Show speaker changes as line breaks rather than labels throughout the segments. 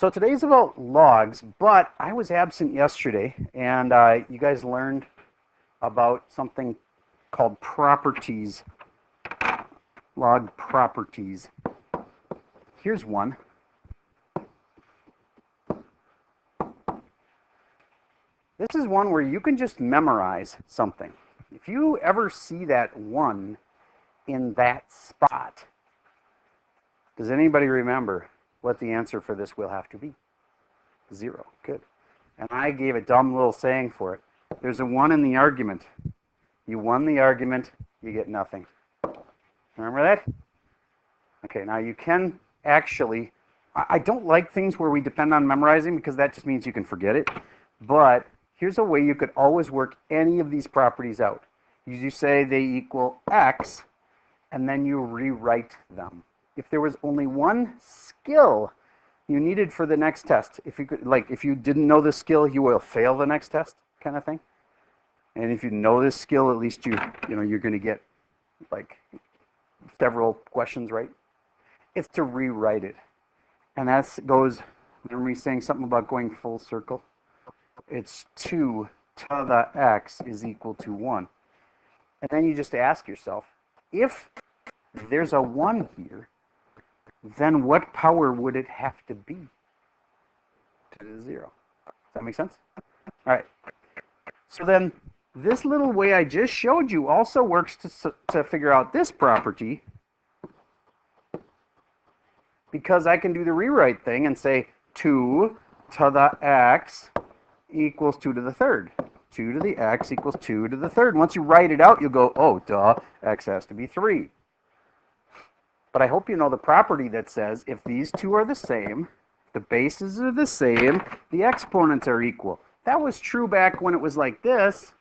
So today's about logs, but I was absent yesterday, and you guys learned about something called properties, log properties. Here's one. This is one where you can just memorize something. If you ever see that 1 in that spot, does anybody remember what the answer for this will have to be? 0. Good. And I gave a dumb little saying for it. There's a 1 in the argument. You won the argument, you get nothing. Remember that? Okay, now you can actually, I don't like things where we depend on memorizing because that just means you can forget it. But here's a way you could always work any of these properties out. You say they equal x, and then you rewrite them. If there was only one skill you needed for the next test, if you didn't know the skill, you will fail the next test, kind of thing. And if you know this skill, at least you're going to get like several questions right. It's to rewrite it, and that goes. Remember me saying something about going full circle? It's 2 to the x is equal to 1. And then you just ask yourself, if there's a 1 here, then what power would it have to be to the 0? Does that make sense? All right. So then this little way I just showed you also works to figure out this property, because I can do the rewrite thing and say 2 to the x equals 2 to the third. 2 to the x equals 2 to the third. Once you write it out, you'll go, oh, duh, x has to be 3. But I hope you know the property that says if these two are the same, the bases are the same, the exponents are equal. That was true back when it was like this.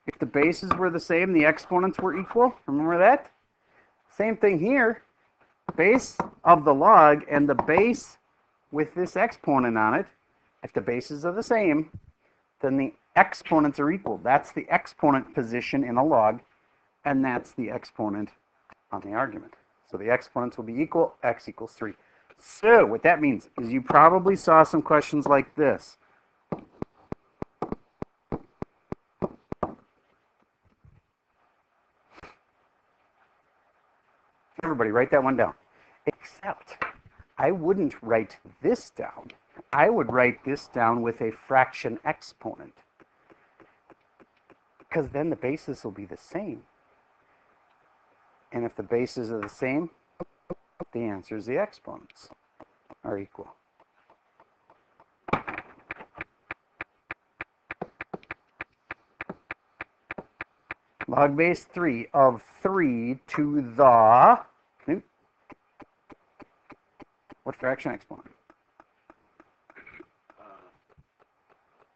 If the bases were the same, the exponents were equal. Remember that? Same thing here. Base of the log and the base with this exponent on it, if the bases are the same, then the exponents are equal. That's the exponent position in a log, and that's the exponent on the argument. So the exponents will be equal, x equals 3. So what that means is you probably saw some questions like this. Everybody write that one down. Except I wouldn't write this down. I would write this down with a fraction exponent, because then the bases will be the same. And if the bases are the same, the answer is the exponents are equal. Log base 3 of 3 to the, what fraction exponent?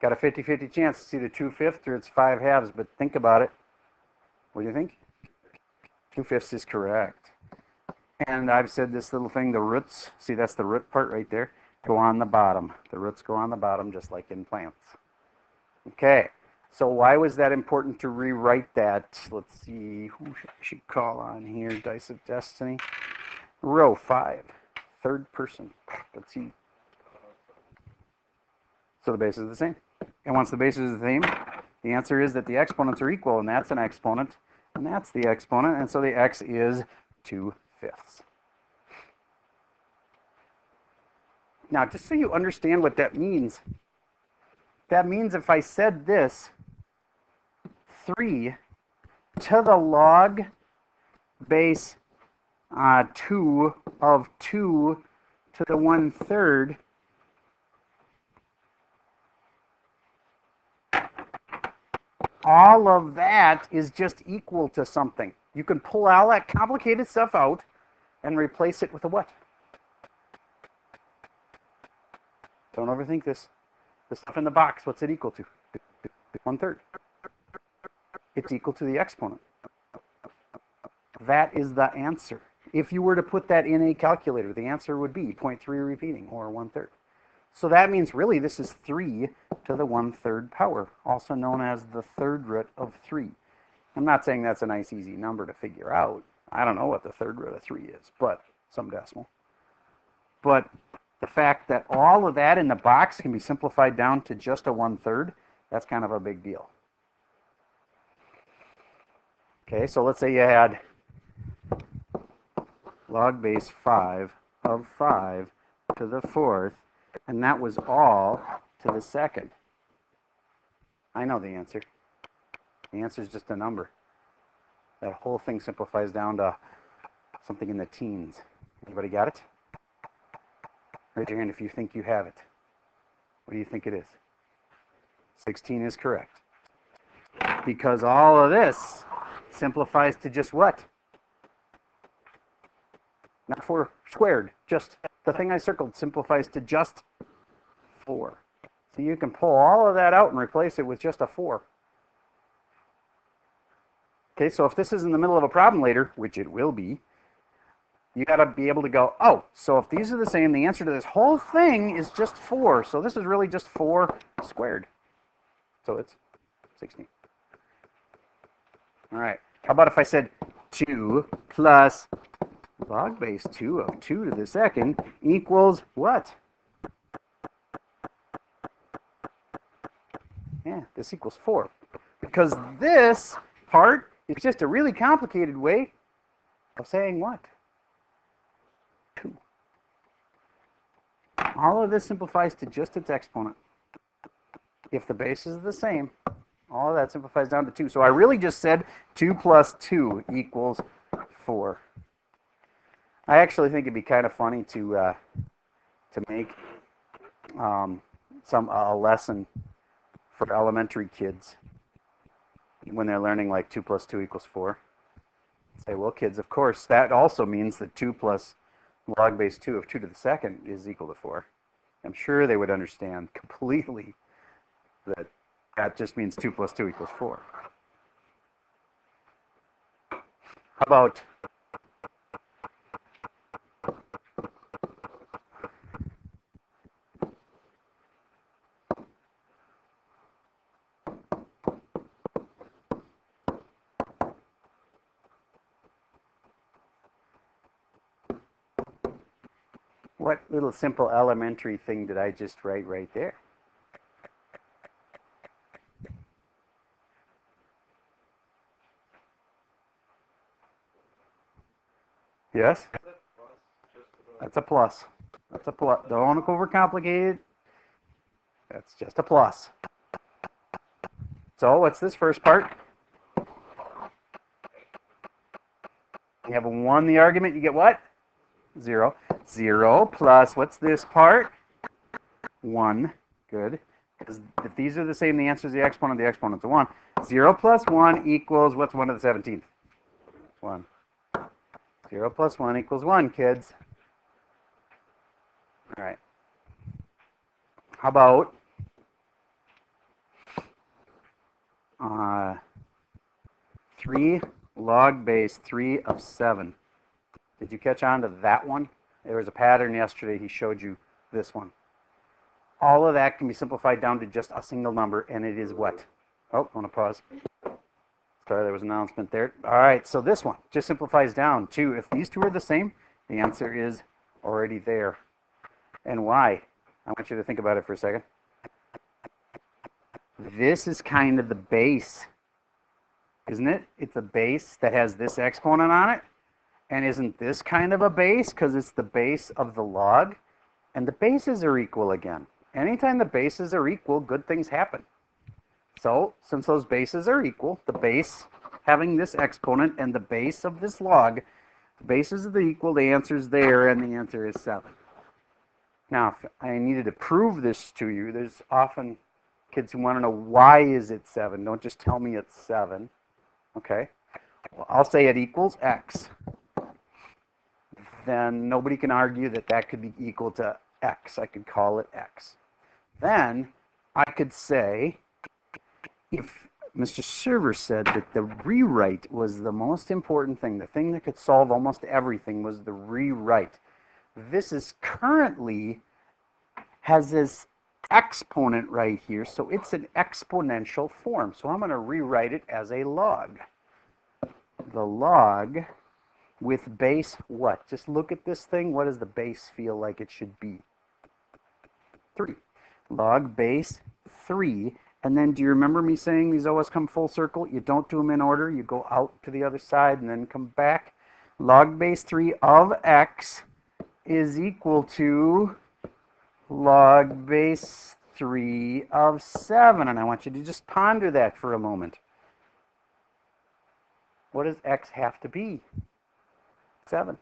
Got a 50-50 chance. It's either 2/5 or it's 5/2, but think about it. What do you think? 2/5 is correct. And I've said this little thing, the roots, see that's the root part right there, go on the bottom. The roots go on the bottom just like in plants. Okay, so why was that important to rewrite that? Let's see, who should call on here? Dice of Destiny. Row 5, third person. Let's see. So the bases are the same. And once the bases are the same, the answer is that the exponents are equal, and that's an exponent, and that's the exponent, and so the x is 2/5. Now, just so you understand what that means if I said this, 3 to the log base 2 of 2 to the 1/3, all of that is just equal to something. You can pull all that complicated stuff out and replace it with a what? Don't overthink this. The stuff in the box, what's it equal to? 1/3. It's equal to the exponent. That is the answer. If you were to put that in a calculator, the answer would be 0.3 repeating, or 1/3. So that means really this is 3 to the 1/3 power, also known as the third root of 3. I'm not saying that's a nice easy number to figure out. I don't know what the third root of 3 is, but some decimal. But the fact that all of that in the box can be simplified down to just a 1/3, that's kind of a big deal. Okay, so let's say you had log base 5 of 5 to the 4th, and that was all to the 2nd. I know the answer. The answer is just a number. That whole thing simplifies down to something in the teens. Anybody got it? Raise your hand if you think you have it. What do you think it is? 16 is correct. Because all of this simplifies to just what? Not 4 squared. Just the thing I circled simplifies to just 4. So you can pull all of that out and replace it with just a 4. Okay, so if this is in the middle of a problem later, which it will be, you got to be able to go, oh, so if these are the same, the answer to this whole thing is just 4. So this is really just 4 squared. So it's 16. All right. How about if I said 2 plus log base 2 of 2 to the 2nd equals what? Yeah, this equals 4. Because this part is just a really complicated way of saying what? 2. All of this simplifies to just its exponent. If the base is the same, all of that simplifies down to 2. So I really just said 2 plus 2 equals 4. I actually think it'd be kind of funny to make a lesson for elementary kids when they're learning like 2 plus 2 equals 4. Say, well, kids, of course, that also means that 2 plus log base 2 of 2 to the 2nd is equal to 4. I'm sure they would understand completely that that just means 2 plus 2 equals 4. How about what little simple elementary thing did I just write right there? Yes? That's a plus. That's a plus. Don't overcomplicate it. That's just a plus. So what's this first part? You have a 1 in the argument, you get what? 0. 0 plus, what's this part? 1. Good. Because if these are the same, the answer is the exponent's a 1. 0 plus 1 equals, what's 1 to the 17th? 1. 0 plus 1 equals 1, kids. All right. How about 3 log base 3 of 7? Did you catch on to that one? There was a pattern yesterday. He showed you this one. All of that can be simplified down to just a single number, and it is what? Oh, I want to pause. Sorry, there was an announcement there. All right, so this one just simplifies down to, if these two are the same, the answer is already there. And why? I want you to think about it for a second. This is kind of the base, isn't it? It's a base that has this exponent on it. And isn't this kind of a base? Because it's the base of the log. And the bases are equal again. Anytime the bases are equal, good things happen. So, since those bases are equal, the base having this exponent and the base of this log, the bases are equal, the answer is there, and the answer is 7. Now, if I needed to prove this to you, there's often kids who want to know, why is it 7? Don't just tell me it's 7. Okay? Well, I'll say it equals x. Then nobody can argue that that could be equal to x. I could call it x. Then I could say, if Mr. Server said that the rewrite was the most important thing, the thing that could solve almost everything was the rewrite. This is currently has this exponent right here, so it's an exponential form. So I'm going to rewrite it as a log. The log with base what? Just look at this thing. What does the base feel like it should be? 3. Log base 3. And then do you remember me saying these always come full circle? You don't do them in order. You go out to the other side and then come back. Log base 3 of x is equal to log base 3 of 7. And I want you to just ponder that for a moment. What does x have to be? 7.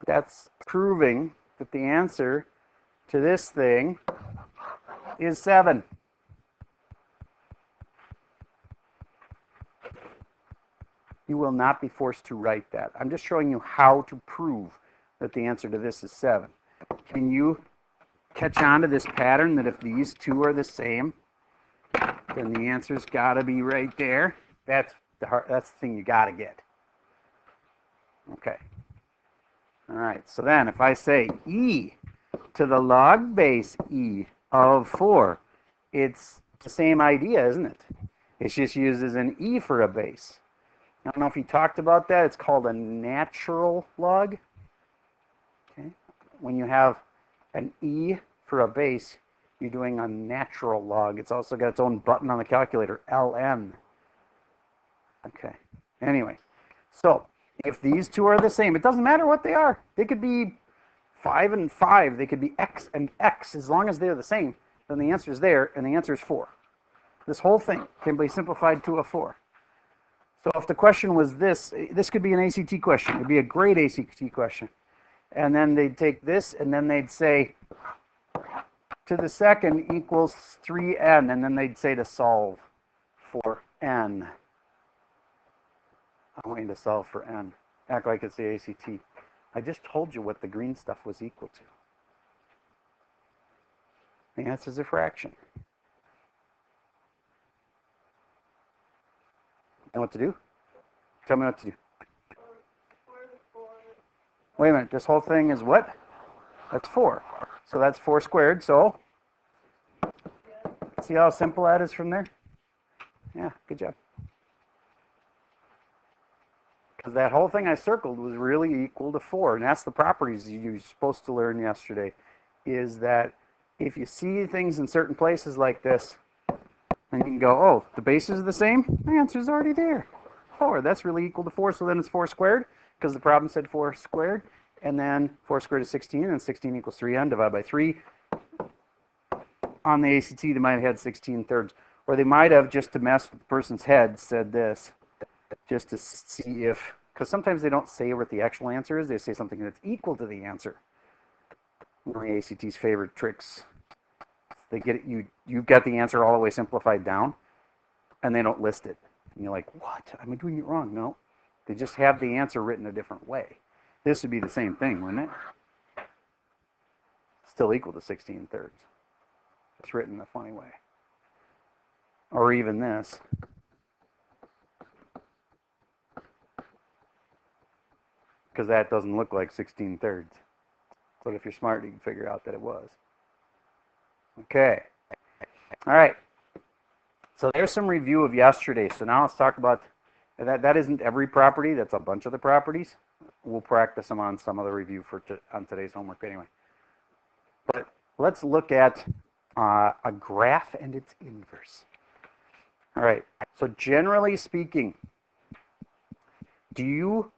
That's proving that the answer to this thing is 7. You will not be forced to write that. I'm just showing you how to prove that the answer to this is 7. Can you catch on to this pattern that if these two are the same, then the answer's got to be right there? That's the thing you got to get. Okay. All right. So then if I say e to the log base e of 4, it's the same idea, isn't it? It just uses an e for a base. I don't know if he talked about that. It's called a natural log. Okay. When you have an e for a base, you're doing a natural log. It's also got its own button on the calculator, ln. Okay. Anyway, so if these two are the same, it doesn't matter what they are. They could be 5 and 5. They could be x and x. As long as they're the same, then the answer is there, and the answer is 4. This whole thing can be simplified to a 4. So if the question was this could be an ACT question. It would be a great ACT question. And then they'd take this, and then they'd say, to the second equals 3n, and then they'd say to solve for n. I'm waiting to solve for n. Act like it's the ACT. I just told you what the green stuff was equal to. The answer is a fraction. And what to do? Tell me what to do. Wait a minute. This whole thing is what? That's 4. So that's 4 squared. So see how simple that is from there? Yeah, good job. Because that whole thing I circled was really equal to 4. And that's the properties you're supposed to learn yesterday, is that if you see things in certain places like this, and you can go, oh, the bases are the same? The answer's already there. 4. That's really equal to 4, so then it's 4 squared, because the problem said 4 squared. And then 4 squared is 16, and 16 equals 3n divided by 3. On the ACT, they might have had 16 thirds. Or they might have, just to mess with the person's head, said this, just to see if, because sometimes they don't say what the actual answer is. They say something that's equal to the answer. One of the ACT's favorite tricks. They get it, you've got the answer all the way simplified down, and they don't list it. And you're like, what? I'm doing it wrong. No, they just have the answer written a different way. This would be the same thing, wouldn't it? Still equal to 16 thirds. It's written in a funny way. Or even this. Because that doesn't look like 16 thirds. But if you're smart, you can figure out that it was. Okay. All right. So there's some review of yesterday. So now let's talk about that. That isn't every property. That's a bunch of the properties. We'll practice them on some of the review on today's homework anyway. But let's look at a graph and its inverse. All right. So generally speaking, do you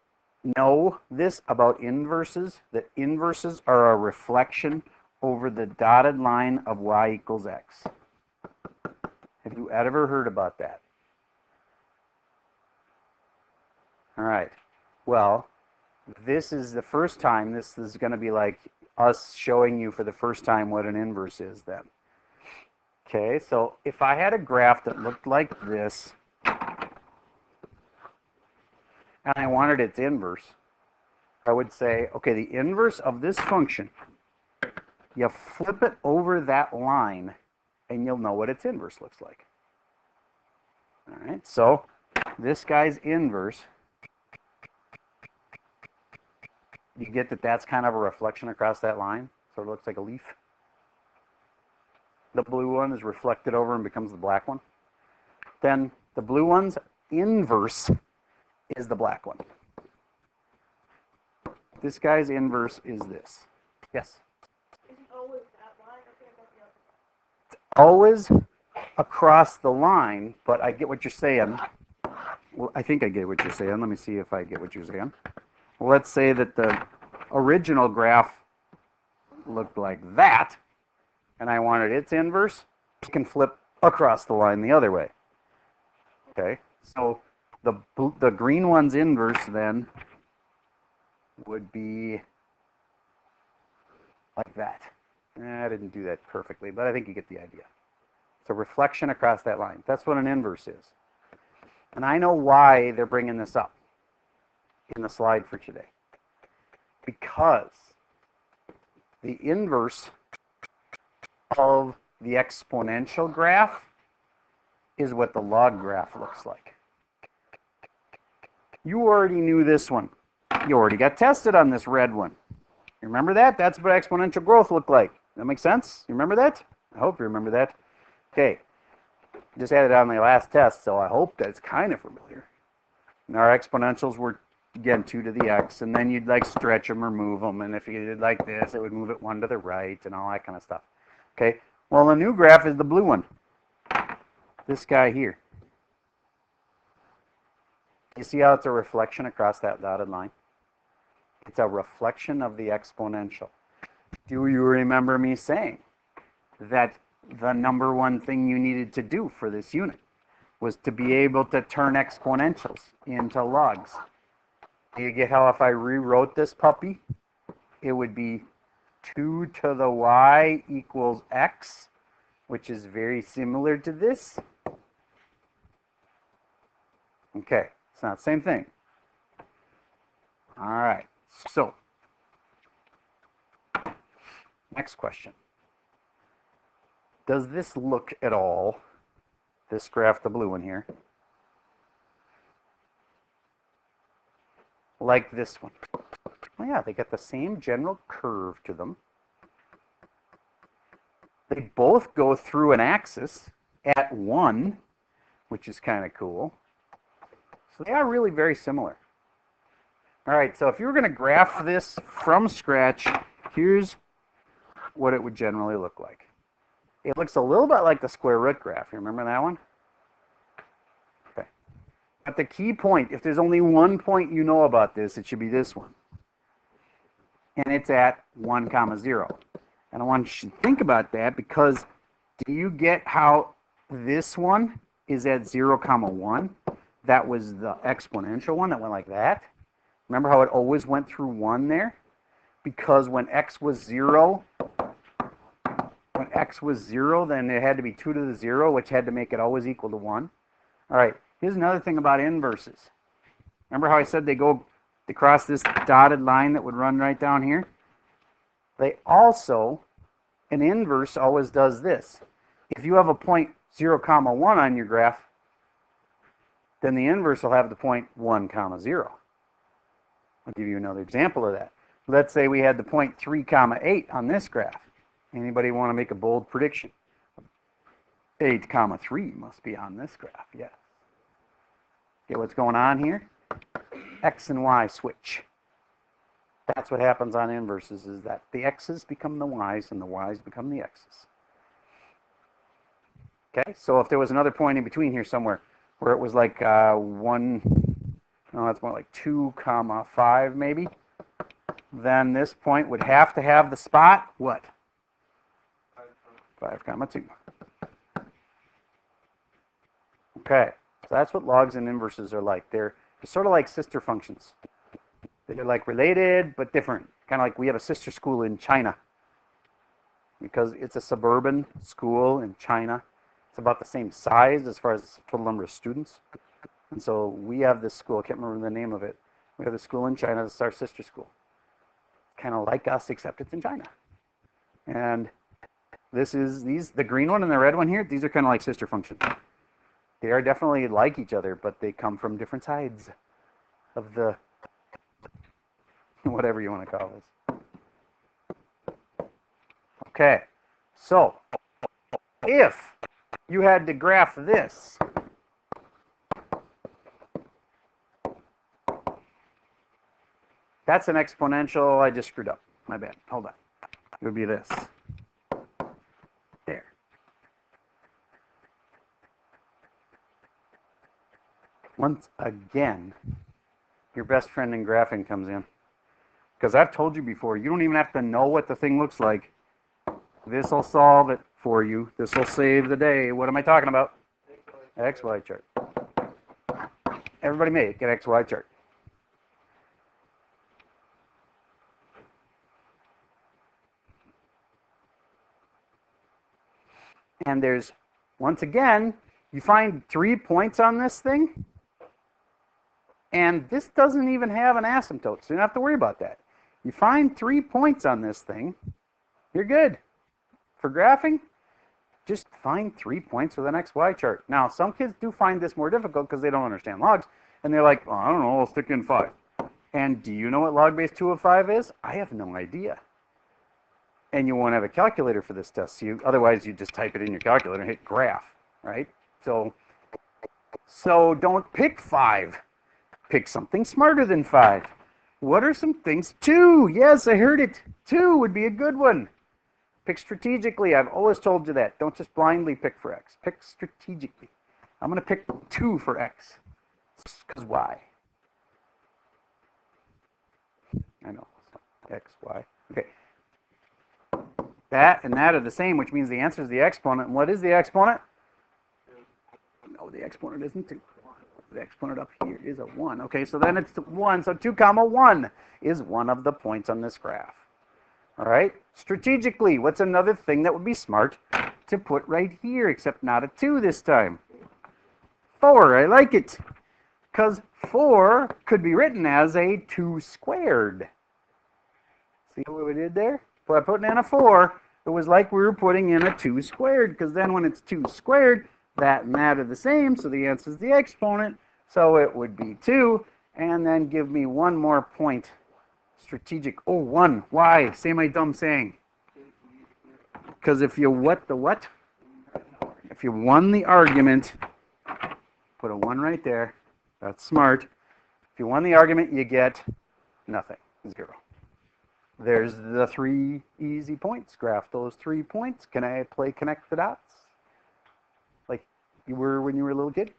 know this about inverses? That inverses are a reflection over the dotted line of y equals x. Have you ever heard about that? All right. Well, this is the first time. This is going to be like us showing you for the first time what an inverse is then. Okay, so if I had a graph that looked like this, and I wanted its inverse, I would say, okay, the inverse of this function, you flip it over that line, and you'll know what its inverse looks like. All right, so this guy's inverse, you get that that's kind of a reflection across that line, so it looks like a leaf. The blue one is reflected over and becomes the black one. Then the blue one's inverse is the black one. This guy's inverse is this. Yes?
Is it always that line? I think about the other.
It's always across the line, but I get what you're saying. Well, I think I get what you're saying. Let me see if I get what you're saying. Well, let's say that the original graph looked like that, and I wanted its inverse. You can flip across the line the other way. Okay, so the green one's inverse then would be like that. I didn't do that perfectly, but I think you get the idea. It's a reflection across that line. That's what an inverse is. And I know why they're bringing this up in the slide for today. Because the inverse of the exponential graph is what the log graph looks like. You already knew this one. You already got tested on this red one. You remember that? That's what exponential growth looked like. That make sense? You remember that? I hope you remember that. Okay. Just had it on my last test, so I hope that's kind of familiar. And our exponentials were, again, 2 to the x, and then you'd like stretch them or move them, and if you did like this, it would move it 1 to the right and all that kind of stuff. Okay, well, the new graph is the blue one. This guy here. You see how it's a reflection across that dotted line? It's a reflection of the exponential. Do you remember me saying that the number one thing you needed to do for this unit was to be able to turn exponentials into logs? Do you get how if I rewrote this puppy, it would be 2 to the y equals x, which is very similar to this? Okay, it's not the same thing. All right, so next question. Does this look at all, this graph, the blue one here, like this one? Well, yeah, they got the same general curve to them. They both go through an axis at 1, which is kind of cool. So they are really very similar. All right, so if you were going to graph this from scratch, here's what it would generally look like. It looks a little bit like the square root graph. You remember that one? Okay. But the key point, if there's only one point you know about this, it should be this one. And it's at 1, 0. And I want you to think about that because do you get how this one is at 0, 1? That was the exponential one that went like that. Remember how it always went through 1 there? Because when x was 0, then it had to be 2 to the 0, which had to make it always equal to 1. All right, here's another thing about inverses. Remember how I said they cross this dotted line that would run right down here? They also, an inverse always does this. If you have a point 0, 1 on your graph, then the inverse will have the point 1, 0. I'll give you another example of that. Let's say we had the point 3, 8 on this graph. Anybody want to make a bold prediction? 8, 3 must be on this graph, yes. Get what's going on here? X and Y switch. That's what happens on inverses, is that the x's become the y's and the y's become the x's. Okay, so if there was another point in between here somewhere where it was like 1, no, that's more like 2, 5 maybe, then this point would have to have the spot, what? 5, 2. Okay, so that's what logs and inverses are like. They're sort of like sister functions. They're like related but different. Kind of like we have a sister school in China because it's a suburban school in China. It's about the same size as far as total number of students. And so we have this school, I can't remember the name of it. We have a school in China that's our sister school. Kind of like us, except it's in China. And this is the green one and the red one here, these are kind of like sister functions. They are definitely like each other, but they come from different sides of the, whatever you want to call this. Okay, so if you had to graph this, That's an exponential. I just screwed up. My bad. Hold on. It would be this. There. Once again, your best friend in graphing comes in. Because I've told you before, you don't even have to know what the thing looks like. This will solve it for you. This will save the day. What am I talking about? XY chart. Everybody make an XY chart. And there's, once again, you find 3 points on this thing, and this doesn't even have an asymptote, so you don't have to worry about that. You find 3 points on this thing, you're good. For graphing, just find 3 points with an XY chart. Now, some kids do find this more difficult because they don't understand logs, and they're like, oh, I don't know, I'll stick in 5. And do you know what log base 2 of 5 is? I have no idea. And you won't have a calculator for this test. So otherwise, you just type it in your calculator and hit graph, right? So don't pick 5. Pick something smarter than 5. What are some things? 2. Yes, I heard it. 2 would be a good one. Pick strategically. I've always told you that. Don't just blindly pick for X. Pick strategically. I'm going to pick 2 for X. Because why? I know. X, Y. Okay. That and that are the same, which means the answer is the exponent. And what is the exponent? No, the exponent isn't 2. The exponent up here is a 1. Okay, so then it's 1. So 2 comma 1 is one of the points on this graph. All right? Strategically, what's another thing that would be smart to put right here, except not a 2 this time? 4. I like it. Because 4 could be written as a 2 squared. See what we did there? By putting in a 4, it was like we were putting in a 2 squared, because then when it's 2 squared, that and that are the same, so the answer is the exponent, so it would be 2, and then give me one more point. Strategic. Oh, 1. Why? Say my dumb saying. Because if you what the what? If you won the argument, put a 1 right there. That's smart. If you won the argument, you get nothing. 0. There's the 3 easy points. Graph those 3 points. Can I play connect the dots? Like you were when you were a little kid?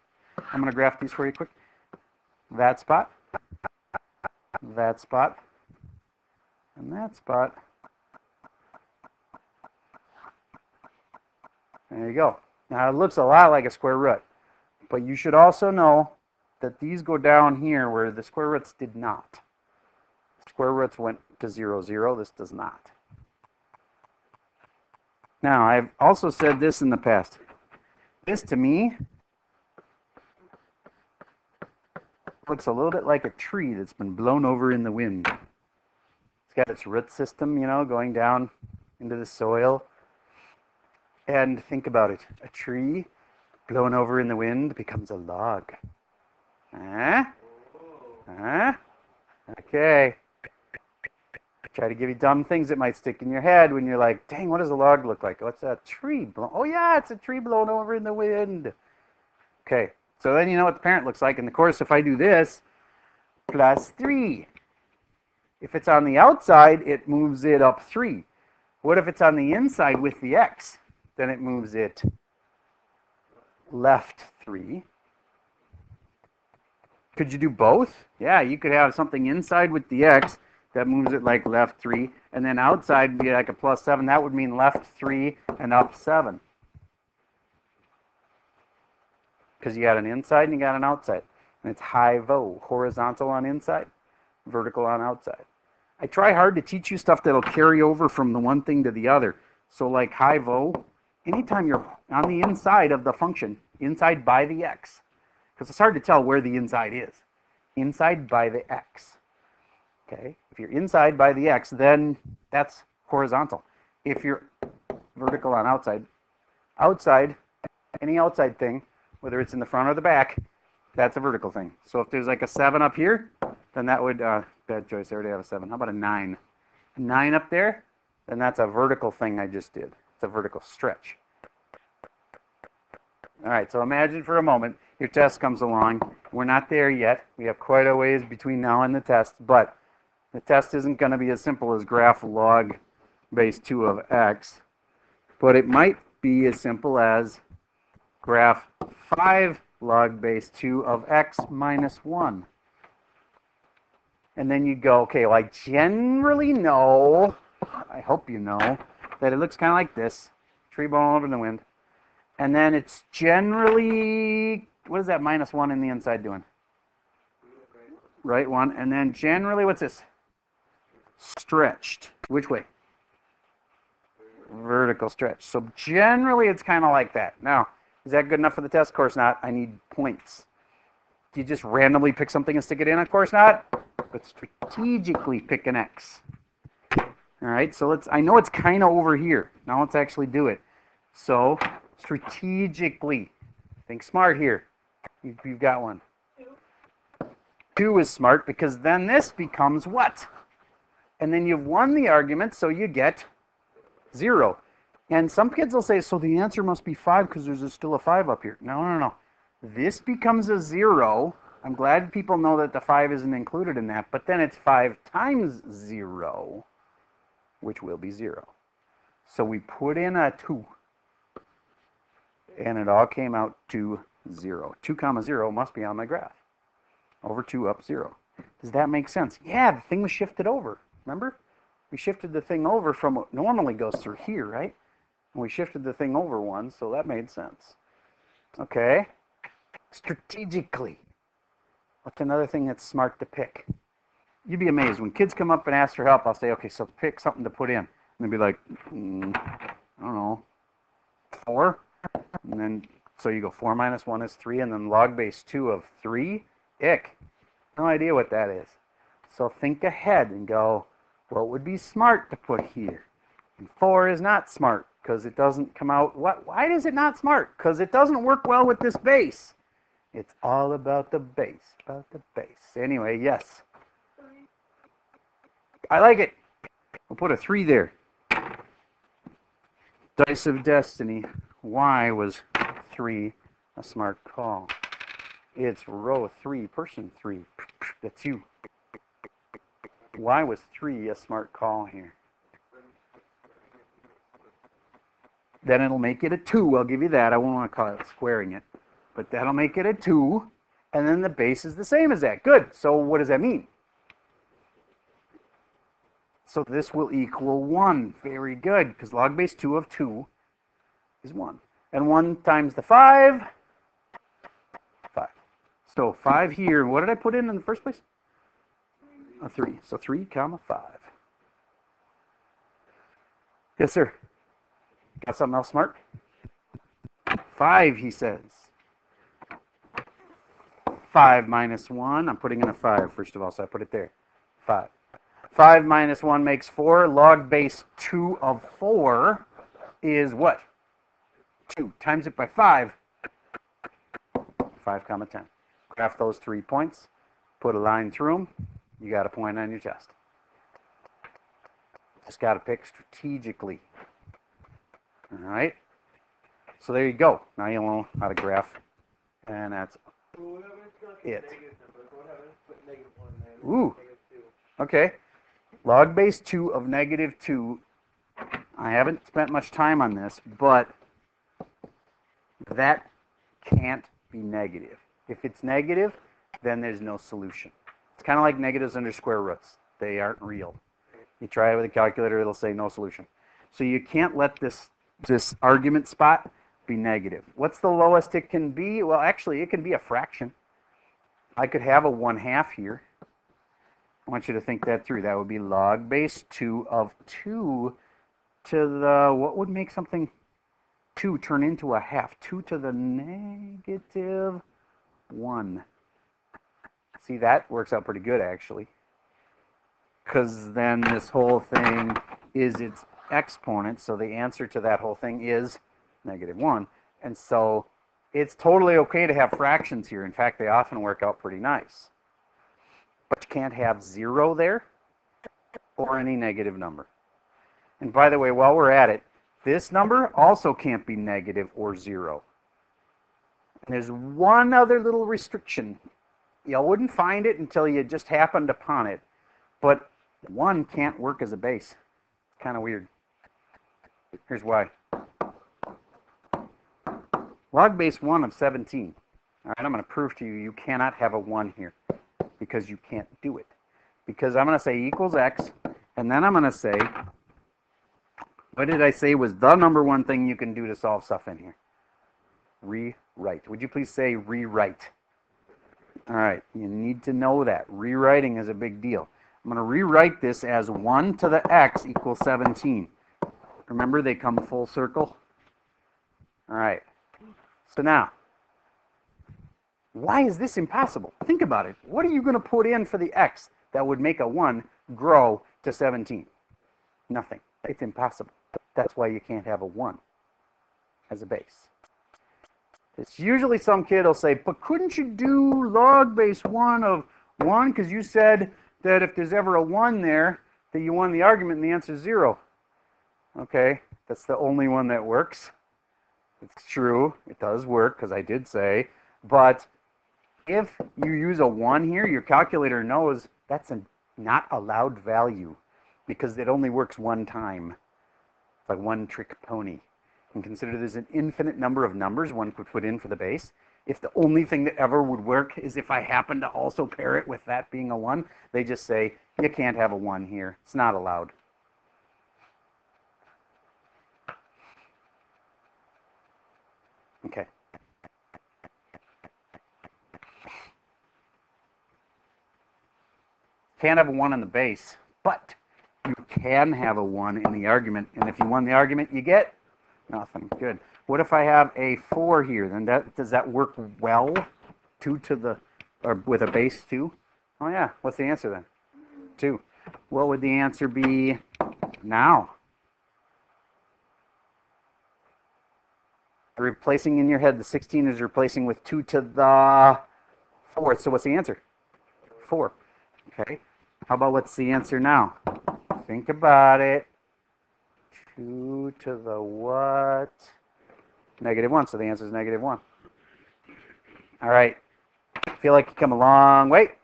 I'm going to graph these for you quick. That spot. That spot. And that spot. There you go. Now it looks a lot like a square root. But you should also know that these go down here where the square roots did not. Square roots went to 0, 0. This does not. Now, I've also said this in the past. This, to me, looks a little bit like a tree that's been blown over in the wind. It's got its root system, you know, going down into the soil. And think about it. A tree blown over in the wind becomes a log. Huh? Huh? Okay. Try to give you dumb things that might stick in your head when you're like, dang, what does a log look like? What's a tree blown? Oh, yeah, it's a tree blown over in the wind. Okay, so then you know what the parent looks like. And of course, if I do this, plus 3. If it's on the outside, it moves it up 3. What if it's on the inside with the x? Then it moves it left 3. Could you do both? Yeah, you could have something inside with the x that moves it like left 3, and then outside would be like a plus 7. That would mean left 3 and up 7. Because you got an inside and you got an outside. And it's high-vo, horizontal on inside, vertical on outside. I try hard to teach you stuff that'll carry over from the one thing to the other. So like high-vo, anytime you're on the inside of the function, inside by the x, because it's hard to tell where the inside is. Inside by the x. Okay, if you're inside by the x, then that's horizontal. If you're vertical on outside, any outside thing, whether it's in the front or the back, that's a vertical thing. So if there's like a 7 up here, then that would, bad choice, I already have a 7. How about a 9? A 9 up there, then that's a vertical thing I just did. It's a vertical stretch. All right, so imagine for a moment your test comes along. We're not there yet. We have quite a ways between now and the test, but The test isn't going to be as simple as graph log base 2 of x, but it might be as simple as graph 5 log base 2 of x minus 1. And then you go, okay, well, I generally know, I hope you know, that it looks kind of like this. Tree blowing over in the wind. And then it's generally, what is that minus 1 in the inside doing? Right 1. And then generally, what's this? Stretched. Which way? Vertical stretch. So generally, it's kind of like that. Now, is that good enough for the test? Of course not. I need points. Do you just randomly pick something and stick it in? Of course not. But strategically pick an X. All right, so I know it's kind of over here. Now let's actually do it. So strategically, think smart here. You've got one. 2 is smart because then this becomes what? And then you've won the argument, so you get 0. And some kids will say, so the answer must be 5 because there's still a 5 up here. No, no, no. This becomes a 0. I'm glad people know that the 5 isn't included in that, but then it's 5 times 0, which will be 0. So we put in a 2, and it all came out to 0. 2 comma 0 must be on my graph. Over 2 up 0. Does that make sense? Yeah, the thing was shifted over. Remember? We shifted the thing over from what normally goes through here, right? And we shifted the thing over 1, so that made sense. Okay. Strategically. What's another thing that's smart to pick? You'd be amazed. When kids come up and ask for help, I'll say, okay, so pick something to put in. And they'll be like, I don't know, 4? And then, so you go 4 minus 1 is 3, and then log base 2 of 3? Ick. No idea what that is. So think ahead and go, what would be smart to put here? And 4 is not smart because it doesn't come out. Why is it not smart? Because it doesn't work well with this base. It's all about the base, Anyway, yes. I like it. We'll put a 3 there. Dice of Destiny. Why was 3 a smart call? It's row 3, person 3. That's you. Why was 3 a smart call here? Then it'll make it a 2. I'll give you that. I won't want to call it squaring it. But that'll make it a 2. And then the base is the same as that. Good. So what does that mean? So this will equal 1. Very good. Because log base 2 of 2 is 1. And 1 times the 5. 5. So 5 here. What did I put in the first place? A 3. So 3 comma 5. Yes, sir. Got something else smart? 5, he says. 5 minus 1. I'm putting in a 5, first of all, so I put it there. 5. 5 minus 1 makes 4. Log base 2 of 4 is what? 2. Times it by 5. 5 comma 10. Graph those 3 points. Put a line through them. You got a point on your test. Just got to pick strategically. All right. So there you go. Now you know how to graph. And that's it. Ooh. Okay. Log base 2 of negative 2. I haven't spent much time on this, but that can't be negative. If it's negative, then there's no solution. It's kind of like negatives under square roots. They aren't real. You try it with a calculator, it'll say no solution. So you can't let this argument spot be negative. What's the lowest it can be? Well, actually, it can be a fraction. I could have a 1/2 here. I want you to think that through. That would be log base 2 of 2 to the, what would make something 2 turn into a half? 2 to the negative 1. See, that works out pretty good, actually. Because then this whole thing is its exponent. So the answer to that whole thing is negative 1. And so it's totally okay to have fractions here. In fact, they often work out pretty nice. But you can't have 0 there or any negative number. And by the way, while we're at it, this number also can't be negative or 0. And there's one other little restriction. You wouldn't find it until you just happened upon it. But 1 can't work as a base. It's kind of weird. Here's why. Log base 1 of 17. All right, I'm going to prove to you you cannot have a 1 here because you can't do it. Because I'm going to say equals x, and then I'm going to say, what did I say was the number one thing you can do to solve stuff in here? Rewrite. Would you please say rewrite? All right, you need to know that. Rewriting is a big deal. I'm going to rewrite this as 1 to the x equals 17. Remember, they come full circle? All right. So now, why is this impossible? Think about it. What are you going to put in for the x that would make a 1 grow to 17? Nothing. It's impossible. That's why you can't have a 1 as a base. It's usually some kid will say, but couldn't you do log base 1 of 1? Because you said that if there's ever a 1 there, that you won the argument and the answer is 0. Okay, that's the only one that works. It's true. It does work because I did say. But if you use a 1 here, your calculator knows that's a not allowed value because it only works one time. It's like one trick pony. And consider there's an infinite number of numbers one could put in for the base. If the only thing that ever would work is if I happen to also pair it with that being a 1, they just say, you can't have a 1 here. It's not allowed. Okay. Can't have a 1 in the base, but you can have a 1 in the argument. And if you won the argument, you get nothing. Good. What if I have a 4 here? Then does that work well? 2 to the, or with a base 2? Oh yeah. What's the answer then? 2. What would the answer be now? Replacing in your head, the 16 is replacing with 2 to the 4th. So what's the answer? 4. Okay. How about what's the answer now? Think about it. 2 to the what? -1. So the answer is -1. All right. Feel like you come a long way.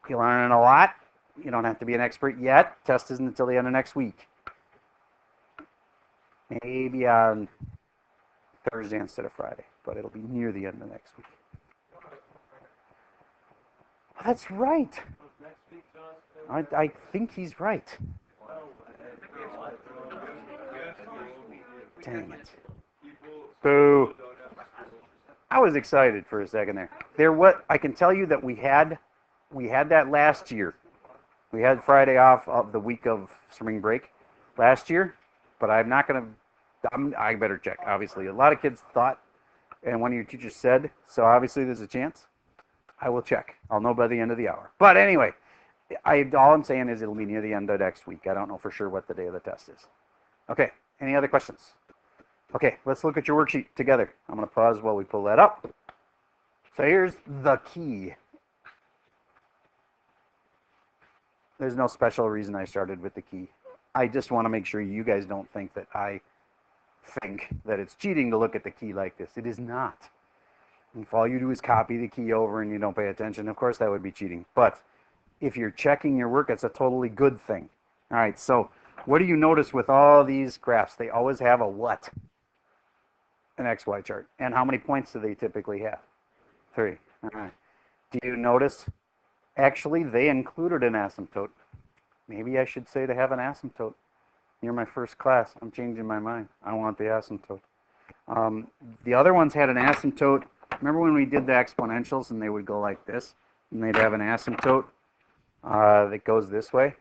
You're learning a lot. You don't have to be an expert yet. Test isn't until the end of next week. Maybe on Thursday instead of Friday, but it'll be near the end of next week. Oh, that's right. I think he's right. Dang it. Boo. I was excited for a second there. I can tell you that we had that last year. We had Friday off of the week of spring break last year, but I'm not going to, I better check, obviously. A lot of kids thought, and one of your teachers said, so obviously there's a chance. I will check. I'll know by the end of the hour. But anyway, all I'm saying is it'll be near the end of next week. I don't know for sure what the day of the test is. Okay, any other questions? Okay, let's look at your worksheet together. I'm going to pause while we pull that up. So here's the key. There's no special reason I started with the key. I just want to make sure you guys don't think that I think that it's cheating to look at the key like this. It is not. If all you do is copy the key over and you don't pay attention, of course that would be cheating. But if you're checking your work, it's a totally good thing. All right, so what do you notice with all these graphs? They always have a what? An XY chart. And how many points do they typically have? 3. All right. Do you notice? Actually, they included an asymptote. Maybe I should say to have an asymptote. You're my first class. I'm changing my mind. I want the asymptote. The other ones had an asymptote. Remember when we did the exponentials and they would go like this? And they'd have an asymptote that goes this way?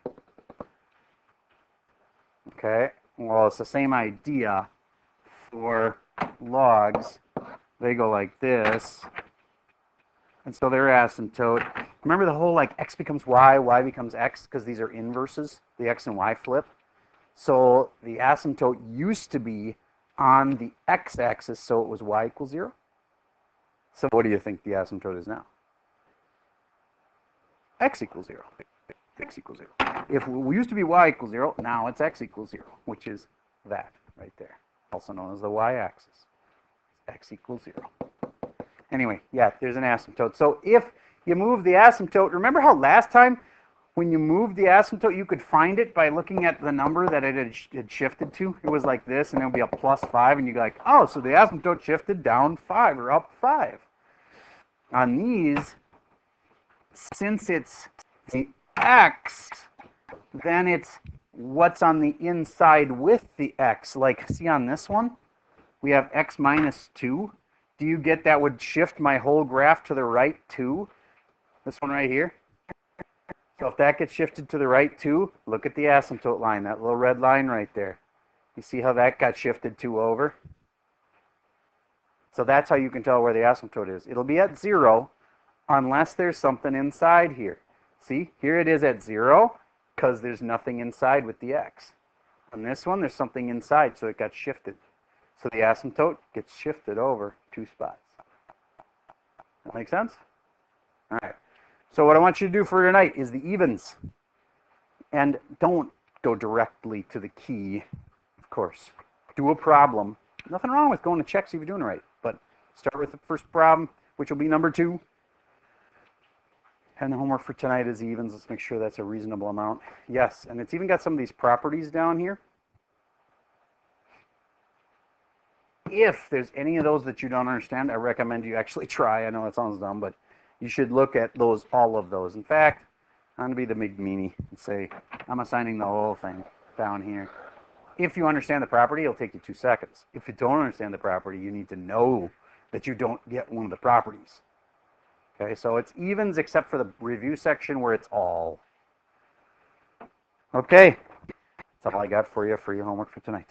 Okay. Well, it's the same idea for logs. They go like this. And so they're asymptote. Remember the whole like x becomes y becomes x, because these are inverses. The x and y flip. So the asymptote used to be on the x-axis, so it was y equals 0. So what do you think the asymptote is now? X equals 0. X equals 0. If we used to be y equals 0, now it's x equals 0, which is that right there, also known as the y-axis. X equals 0. Anyway, yeah, there's an asymptote. So if you move the asymptote, remember how last time when you move the asymptote, you could find it by looking at the number that it had shifted to. It was like this, and it would be a +5, and you'd be like, oh, so the asymptote shifted down 5 or up 5. On these, since it's the x, then it's what's on the inside with the x. Like, see on this one, we have x minus 2. Do you get that would shift my whole graph to the right 2? This one right here. So if that gets shifted to the right 2, look at the asymptote line, that little red line right there. You see how that got shifted 2 over? So that's how you can tell where the asymptote is. It'll be at 0 unless there's something inside here. See, here it is at 0 because there's nothing inside with the x. On this one, there's something inside, so it got shifted. So the asymptote gets shifted over 2 spots. That make sense? All right. So what I want you to do for tonight is the evens. And don't go directly to the key, of course. Do a problem. Nothing wrong with going to check, see if you're doing it right. But start with the first problem, which will be number 2. And the homework for tonight is evens. Let's make sure that's a reasonable amount. Yes, and it's even got some of these properties down here. If there's any of those that you don't understand, I recommend you actually try. I know it sounds dumb, but you should look at those, all of those. In fact, I'm going to be the big meanie and say, I'm assigning the whole thing down here. If you understand the property, it'll take you 2 seconds. If you don't understand the property, you need to know that you don't get one of the properties. Okay, so it's evens except for the review section where it's all. Okay, that's all I got for you for your homework for tonight.